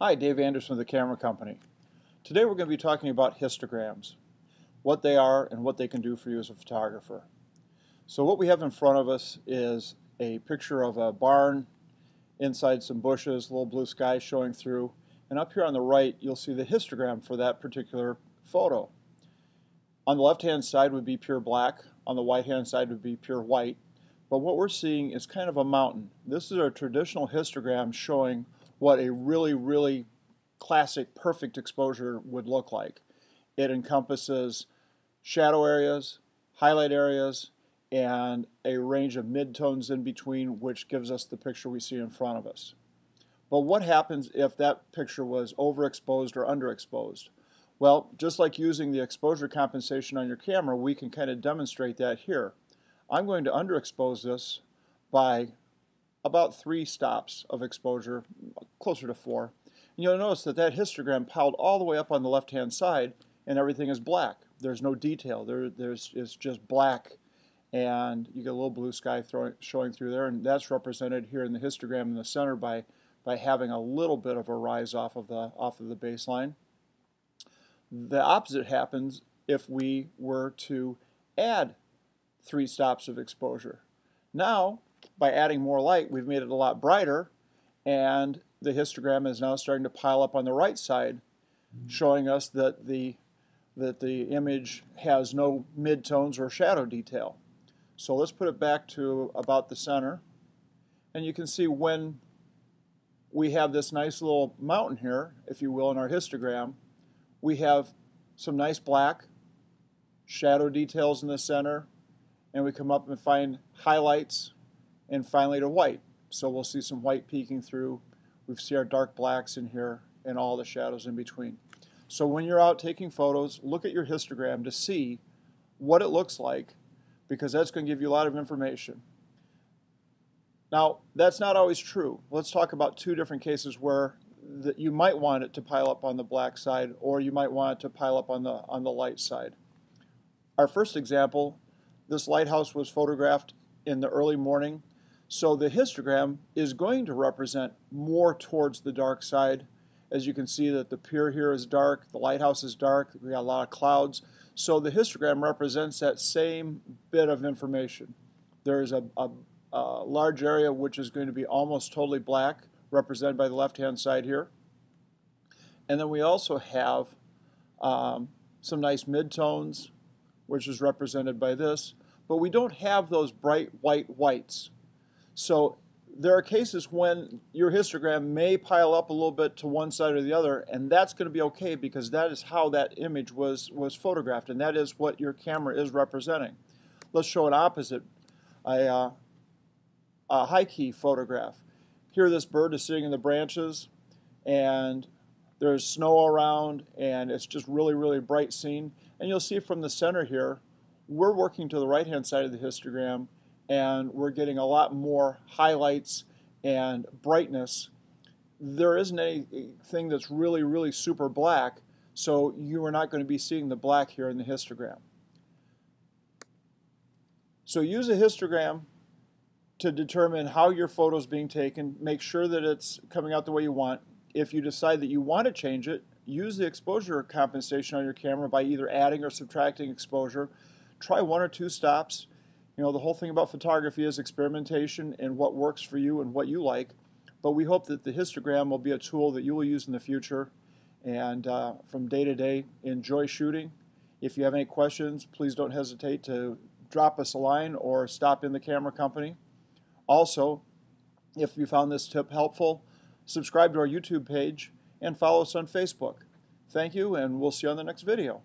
Hi, Dave Anderson of the Camera Company. Today we're going to be talking about histograms, what they are and what they can do for you as a photographer. So what we have in front of us is a picture of a barn inside some bushes, a little blue sky showing through, and up here on the right you'll see the histogram for that particular photo. On the left hand side would be pure black, on the right hand side would be pure white, but what we're seeing is kind of a mountain. This is a traditional histogram showing what a really classic perfect exposure would look like. It encompasses shadow areas, highlight areas, and a range of midtones in between, which gives us the picture we see in front of us. But what happens if that picture was overexposed or underexposed? Well, just like using the exposure compensation on your camera, we can kind of demonstrate that here. I'm going to underexpose this by about 3 stops of exposure, closer to 4. And you'll notice that that histogram piled all the way up on the left hand side and everything is black. There's no detail. It's just black, and you get a little blue sky showing through there, and that's represented here in the histogram in the center by having a little bit of a rise off of the baseline. The opposite happens if we were to add 3 stops of exposure. Now, by adding more light, we've made it a lot brighter, and the histogram is now starting to pile up on the right side, showing us that the image has no midtones or shadow detail. So let's put it back to about the center, and you can see when we have this nice little mountain here, if you will, in our histogram, we have some nice black shadow details in the center, and we come up and find highlights, and finally to white. So we'll see some white peeking through. We see our dark blacks in here and all the shadows in between. So when you're out taking photos, look at your histogram to see what it looks like, because that's going to give you a lot of information. Now, that's not always true. Let's talk about 2 different cases where you might want it to pile up on the black side, or you might want it to pile up on the light side. Our first example, this lighthouse was photographed in the early morning. So the histogram is going to represent more towards the dark side. As you can see that the pier here is dark, the lighthouse is dark, we got a lot of clouds. So the histogram represents that same bit of information. There is a large area which is going to be almost totally black, represented by the left-hand side here. And then we also have some nice midtones, which is represented by this. But we don't have those bright whites. So there are cases when your histogram may pile up a little bit to one side or the other, and that's going to be okay because that is how that image was photographed, and that is what your camera is representing. Let's show an opposite, a high-key photograph. Here this bird is sitting in the branches, and there's snow around, and it's just really bright scene. And you'll see from the center here, we're working to the right-hand side of the histogram, and we're getting a lot more highlights and brightness. There isn't anything that's really super black, so you are not going to be seeing the black here in the histogram. So use a histogram to determine how your photo is being taken. Make sure that it's coming out the way you want. If you decide that you want to change it, use the exposure compensation on your camera by either adding or subtracting exposure. Try 1 or 2 stops. You know, the whole thing about photography is experimentation and what works for you and what you like. But we hope that the histogram will be a tool that you will use in the future. And from day to day, enjoy shooting. If you have any questions, please don't hesitate to drop us a line or stop in the Camera Company. Also, if you found this tip helpful, subscribe to our YouTube page and follow us on Facebook. Thank you, and we'll see you on the next video.